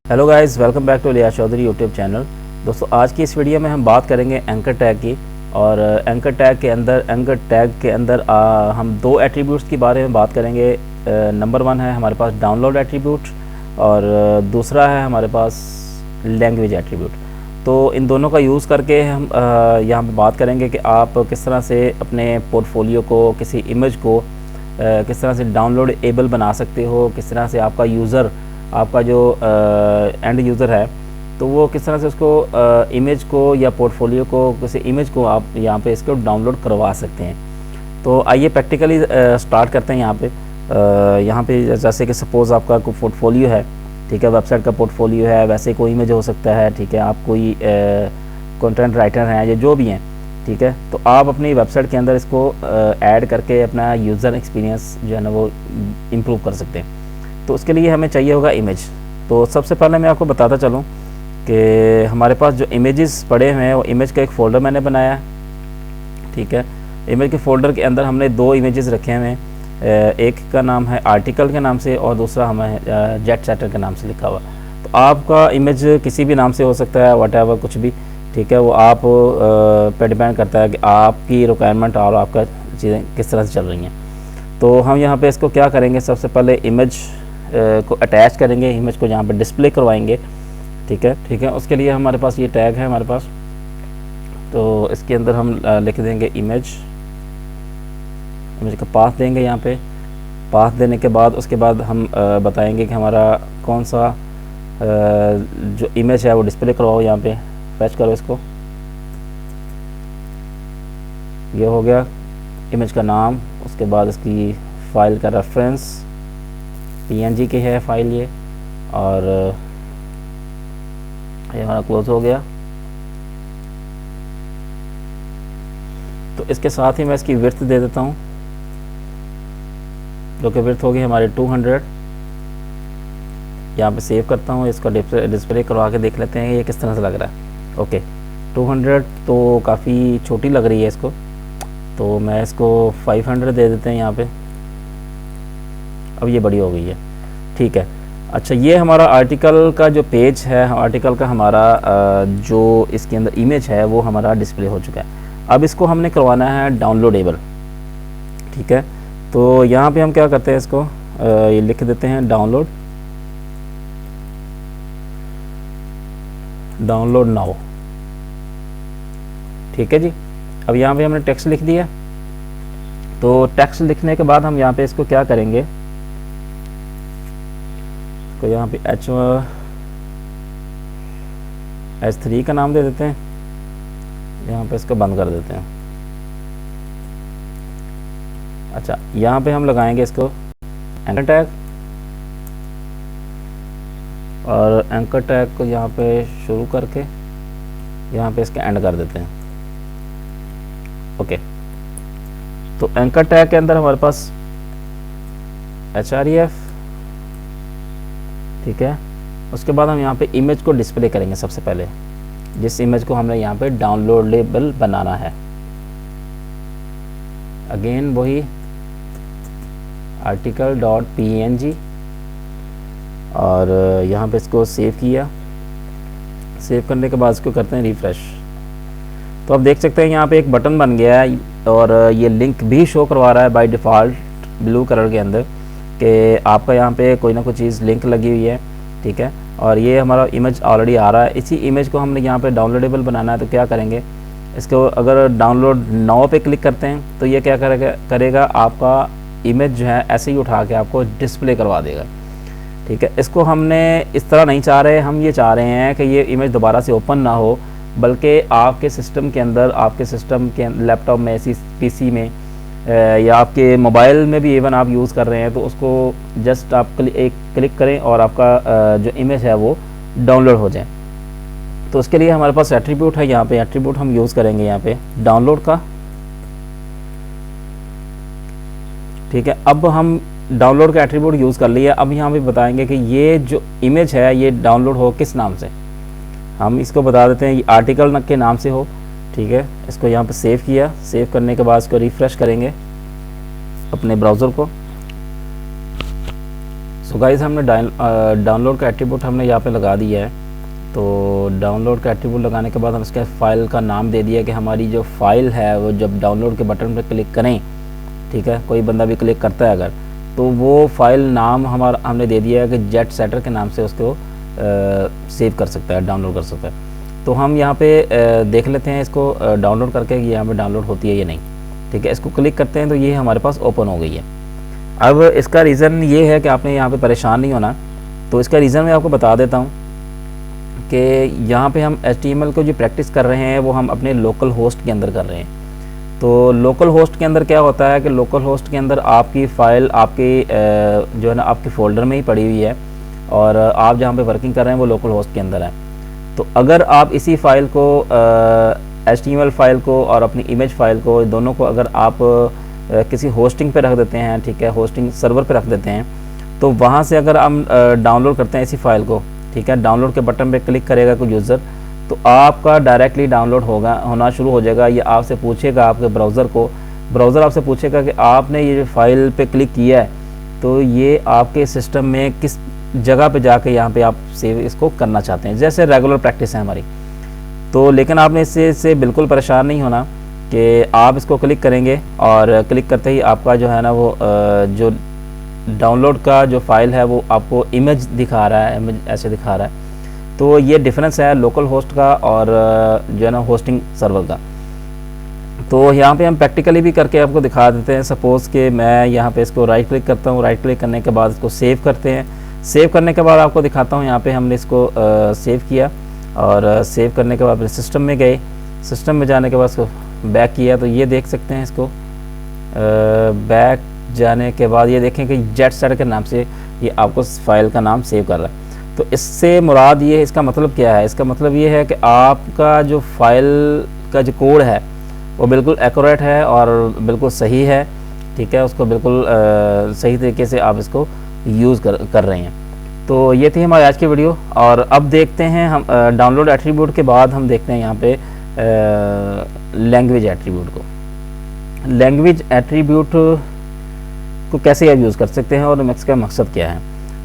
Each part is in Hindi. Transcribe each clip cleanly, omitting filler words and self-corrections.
Hello guys, welcome back to Liya Chaudhary YouTube channel. दोस्तों, आज की इस वीडियो में हम बात करेंगे एंकर टैग की। और एंकर टैग के अंदर हम दो एट्रीब्यूट्स के बारे में बात करेंगे। नंबर वन है हमारे पास डाउनलोड एट्रीब्यूट और दूसरा है हमारे पास लैंग्वेज एट्रीब्यूट। तो इन दोनों का यूज़ करके हम यहाँ पर बात करेंगे कि आप किस तरह से अपने पोर्टफोलियो को, किसी इमेज को किस तरह से डाउनलोडेबल बना सकते हो, किस तरह से आपका जो एंड यूज़र है तो वो किस तरह से उसको इमेज को या पोर्टफोलियो को, किसी इमेज को आप यहाँ पे इसको डाउनलोड करवा सकते हैं। तो आइए प्रैक्टिकली स्टार्ट करते हैं। यहाँ पे जैसे कि सपोज़ आपका कोई पोर्टफोलियो है, ठीक है, वेबसाइट का पोर्टफोलियो है, वैसे कोई इमेज हो सकता है, ठीक है, आप कोई कंटेंट राइटर हैं या जो भी हैं, ठीक है, तो आप अपनी वेबसाइट के अंदर इसको ऐड करके अपना यूज़र एक्सपीरियंस जो है ना वो इम्प्रूव कर सकते हैं। तो उसके लिए हमें चाहिए होगा इमेज। तो सबसे पहले मैं आपको बताता चलूँ कि हमारे पास जो इमेजेस पड़े हुए हैं वो इमेज का एक फ़ोल्डर मैंने बनाया है, ठीक है। इमेज के फ़ोल्डर के अंदर हमने दो इमेजेस रखे हुए हैं, एक का नाम है आर्टिकल के नाम से और दूसरा हमें जेट सेटर के नाम से लिखा हुआ। तो आपका इमेज किसी भी नाम से हो सकता है, व्हाटएवर कुछ भी, ठीक है, वो आप पे डिपेंड करता है कि आपकी रिक्वायरमेंट और आपका चीज़ें किस तरह से चल रही हैं। तो हम यहाँ पे इसको क्या करेंगे, सबसे पहले इमेज को अटैच करेंगे, इमेज को यहाँ पे डिस्प्ले करवाएंगे, ठीक है। उसके लिए हमारे पास ये टैग है हमारे पास, तो इसके अंदर हम लिख देंगे इमेज का पाथ देंगे। यहाँ पे पाथ देने के बाद उसके बाद हम बताएंगे कि हमारा कौन सा जो इमेज है वो डिस्प्ले करवाओ। यहाँ पे फैच करो इसको, ये हो गया इमेज का नाम। उसके बाद इसकी फ़ाइल का रेफरेंस PNG की है फाइल ये, और ये हमारा क्लोज हो गया। तो इसके साथ ही मैं इसकी विड्थ दे देता हूँ, जो कि विड्थ होगी हमारी 200। यहाँ पे सेव करता हूँ, इसका डिस्प्ले करवा के देख लेते हैं ये किस तरह से लग रहा है। ओके, 200 तो काफ़ी छोटी लग रही है इसको, तो मैं इसको 500 दे देते हैं यहाँ पे। अब ये बड़ी हो गई है, ठीक है। अच्छा, ये हमारा आर्टिकल का जो पेज है, आर्टिकल का हमारा जो इसके अंदर इमेज है वो हमारा डिस्प्ले हो चुका है। अब इसको हमने करवाना है डाउनलोडेबल, ठीक है। तो यहाँ पे हम क्या करते हैं, इसको ये लिख देते हैं डाउनलोड नाउ, ठीक है जी। अब यहाँ पे हमने टेक्स्ट लिख दिया। तो टेक्स्ट लिखने के बाद हम यहाँ पे इसको क्या करेंगे, तो यहाँ पे H3 का नाम दे देते हैं। यहाँ पे इसको बंद कर देते हैं। अच्छा, यहाँ पे हम लगाएंगे इसको एंकर टैग, और एंकर टैग को यहाँ पे शुरू करके यहाँ पे इसके एंड कर देते हैं। ओके, तो एंकर टैग के अंदर हमारे पास href, ठीक है। उसके बाद हम यहाँ पे इमेज को डिस्प्ले करेंगे। सबसे पहले जिस इमेज को हमने यहाँ पे डाउनलोडेबल बनाना है, अगेन वही article.png, और यहाँ पे इसको सेव किया। सेव करने के बाद इसको करते हैं रिफ़्रेश। तो आप देख सकते हैं यहाँ पे एक बटन बन गया है, और ये लिंक भी शो करवा रहा है बाय डिफ़ॉल्ट ब्लू कलर के अंदर कि आपका यहाँ पे कोई ना कोई चीज़ लिंक लगी हुई है, ठीक है। और ये हमारा इमेज ऑलरेडी आ रहा है। इसी इमेज को हमने यहाँ पे डाउनलोडेबल बनाना है। तो क्या करेंगे, इसको अगर डाउनलोड नाउ पे क्लिक करते हैं तो ये क्या करेगा, आपका इमेज जो है ऐसे ही उठा के आपको डिस्प्ले करवा देगा, ठीक है। इसको हमने इस तरह नहीं चाह रहे, हम ये चाह रहे हैं कि ये इमेज दोबारा से ओपन ना हो, बल्कि आपके सिस्टम के अंदर, आपके सिस्टम के लैपटॉप में, PC में, या आपके मोबाइल में भी इवन आप यूज़ कर रहे हैं, तो उसको जस्ट आप एक क्लिक करें और आपका जो इमेज है वो डाउनलोड हो जाए। तो उसके लिए हमारे पास एट्रीब्यूट है। यहाँ पे एट्रीब्यूट हम यूज़ करेंगे यहाँ पे डाउनलोड का, ठीक है। अब हम डाउनलोड का एट्रीब्यूट यूज़ कर लिया। अब यहाँ पे बताएंगे कि ये जो इमेज है ये डाउनलोड हो किस नाम से। हम इसको बता देते हैं ये आर्टिकल के नाम से हो, ठीक है। इसको यहाँ पे सेव किया। सेव करने के बाद इसको रिफ़्रेश करेंगे अपने ब्राउज़र को। सो गाइस हमने डाउनलोड का एट्रीब्यूट हमने यहाँ पे लगा दिया है। तो डाउनलोड का एट्रीब्यूट लगाने के बाद हम इसके फ़ाइल का नाम दे दिया कि हमारी जो फ़ाइल है वो जब डाउनलोड के बटन पर क्लिक करें, ठीक है, कोई बंदा भी क्लिक करता है अगर, तो वो फ़ाइल नाम हमारा हमने दे दिया है कि जेट सेटर के नाम से उसको सेव कर सकता है, डाउनलोड कर सकता है। तो हम यहाँ पे देख लेते हैं इसको डाउनलोड करके कि यहाँ पे डाउनलोड होती है या नहीं, ठीक है। इसको क्लिक करते हैं तो ये हमारे पास ओपन हो गई है। अब इसका रीज़न ये है कि आपने यहाँ पे परेशान नहीं होना। तो इसका रीज़न मैं आपको बता देता हूँ कि यहाँ पे हम HTML को जो प्रैक्टिस कर रहे हैं वो हम अपने लोकल होस्ट के अंदर कर रहे हैं। तो लोकल होस्ट के अंदर क्या होता है कि लोकल होस्ट के अंदर आपकी फ़ाइल आपकी जो है ना आपकी फ़ोल्डर में ही पड़ी हुई है और आप जहाँ पे वर्किंग कर रहे हैं वो लोकल होस्ट के अंदर है। तो अगर आप इसी फ़ाइल को HTML फ़ाइल को और अपनी इमेज फ़ाइल को, दोनों को अगर आप किसी होस्टिंग पे रख देते हैं, ठीक है, होस्टिंग सर्वर पे रख देते हैं, तो वहाँ से अगर हम डाउनलोड करते हैं इसी फ़ाइल को, ठीक है, डाउनलोड के बटन पे क्लिक करेगा कोई यूज़र, तो आपका डायरेक्टली डाउनलोड होना शुरू हो जाएगा। ये आपसे पूछेगा, आपके ब्राउज़र आपसे पूछेगा कि आपने ये फ़ाइल पे क्लिक किया है तो ये आपके सिस्टम में किस जगह पे जाके यहाँ पे आप सेव इसको करना चाहते हैं, जैसे रेगुलर प्रैक्टिस है हमारी। तो लेकिन आपने इससे बिल्कुल परेशान नहीं होना कि आप इसको क्लिक करेंगे और क्लिक करते ही आपका जो है ना वो जो डाउनलोड का जो फ़ाइल है वो आपको इमेज दिखा रहा है, इमेज ऐसे दिखा रहा है। तो ये डिफरेंस है लोकल होस्ट का और जो है ना होस्टिंग सर्वर का। तो यहाँ पे हम प्रैक्टिकली भी करके आपको दिखा देते हैं। सपोज़ कि मैं यहाँ पे इसको राइट क्लिक करता हूँ, राइट क्लिक करने के बाद इसको सेव करते हैं। सेव करने के बाद आपको दिखाता हूँ, यहाँ पे हमने इसको सेव किया और सेव करने के बाद सिस्टम में गए, सिस्टम में जाने के बाद इसको बैक किया। तो ये देख सकते हैं, इसको बैक जाने के बाद ये देखें कि जेट सेटर के नाम से ये आपको फाइल का नाम सेव कर रहा है। तो इससे मुराद ये है, इसका मतलब क्या है, इसका मतलब ये है कि आपका जो फाइल का जो कोड है वो बिल्कुल एक्यूरेट है और बिल्कुल सही है, ठीक है, उसको बिल्कुल सही तरीके से आप इसको यूज़ कर रहे हैं। तो ये थी हमारी आज की वीडियो। और अब देखते हैं हम डाउनलोड एट्रीब्यूट के बाद हम देखते हैं यहाँ पे लैंग्वेज एट्रीब्यूट को। लैंग्वेज एट्रीब्यूट को कैसे आप यूज़ कर सकते हैं और इसका मकसद क्या है।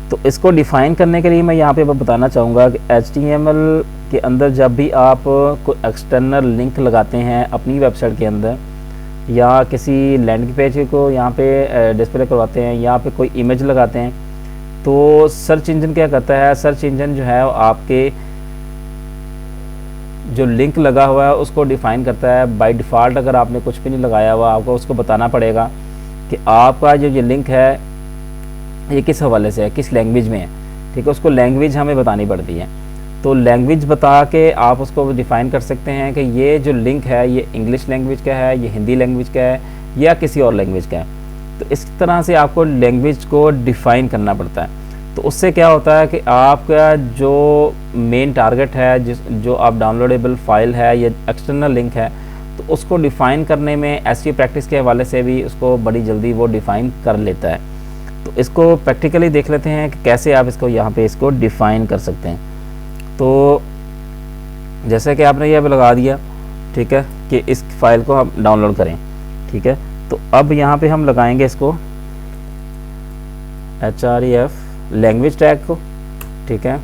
तो इसको डिफ़ाइन करने के लिए मैं यहाँ पे बताना चाहूँगा कि HTML के अंदर जब भी आप कोई एक्सटर्नल लिंक लगाते हैं अपनी वेबसाइट के अंदर या किसी लैंडिंग पेज को यहाँ पे डिस्प्ले करवाते हैं, यहाँ पे कोई इमेज लगाते हैं, तो सर्च इंजन क्या करता है, सर्च इंजन जो है आपके जो लिंक लगा हुआ है उसको डिफ़ाइन करता है। बाय डिफ़ॉल्ट अगर आपने कुछ भी नहीं लगाया हुआ, आपको उसको बताना पड़ेगा कि आपका जो ये लिंक है ये किस हवाले से है, किस लैंग्वेज में है, ठीक है, उसको लैंग्वेज हमें बतानी पड़ती है। तो लैंग्वेज बता के आप उसको डिफ़ाइन कर सकते हैं कि ये जो लिंक है ये इंग्लिश लैंग्वेज का है, ये हिंदी लैंग्वेज का है या किसी और लैंग्वेज का है। तो इस तरह से आपको लैंग्वेज को डिफ़ाइन करना पड़ता है। तो उससे क्या होता है कि आपका जो मेन टारगेट है, जो आप डाउनलोडेबल फ़ाइल है या एक्सटर्नल लिंक है, तो उसको डिफ़ाइन करने में SEO प्रैक्टिस के हवाले से भी उसको बड़ी जल्दी वो डिफ़ाइन कर लेता है। तो इसको प्रैक्टिकली देख लेते हैं कि कैसे आप इसको यहाँ पे इसको डिफ़ाइन कर सकते हैं। तो जैसे कि आपने ये अब लगा दिया, ठीक है, कि इस फाइल को हम डाउनलोड करें, ठीक है। तो अब यहाँ पे हम लगाएंगे इसको href लैंग्वेज टैग को, ठीक है,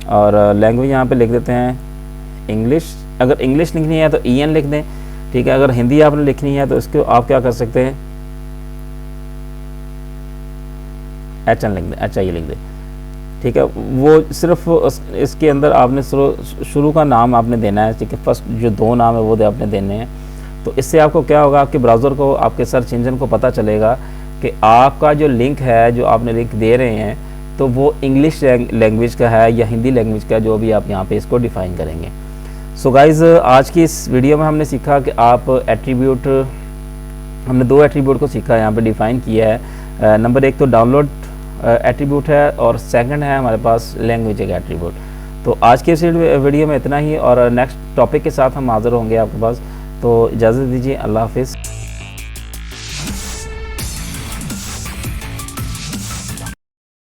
और लैंग्वेज यहाँ पे लिख देते हैं इंग्लिश। अगर इंग्लिश लिखनी है तो EN लिख दें, ठीक है। अगर हिंदी आपने लिखनी है तो इसको आप क्या कर सकते हैं, HN लिख दें, HI लिख दें, ठीक है। वो सिर्फ इसके अंदर आपने शुरू का नाम आपने देना है, ठीक है, फर्स्ट जो 2 नाम है वो आपने देने हैं। तो इससे आपको क्या होगा, आपके ब्राउज़र को, आपके सर्च इंजन को पता चलेगा कि आपका जो लिंक है, जो आपने लिंक दे रहे हैं, तो वो इंग्लिश लैंग्वेज का है या हिंदी लैंग्वेज का, जो भी आप यहाँ पे इसको डिफ़ाइन करेंगे। सो गाइज़, आज की इस वीडियो में हमने सीखा कि आप एट्रीब्यूट, हमने 2 एट्रीब्यूट को सीखा, यहाँ पे डिफ़ाइन किया है। नंबर 1 तो डाउनलोड एट्रीब्यूट है और सेकंड है हमारे पास लैंग्वेज का एट्रीब्यूट। तो आज के इस वीडियो में इतना ही और नेक्स्ट टॉपिक के साथ हम हाज़िर होंगे आपके पास। तो इजाज़त दीजिए, अल्लाह हाफ़िज़।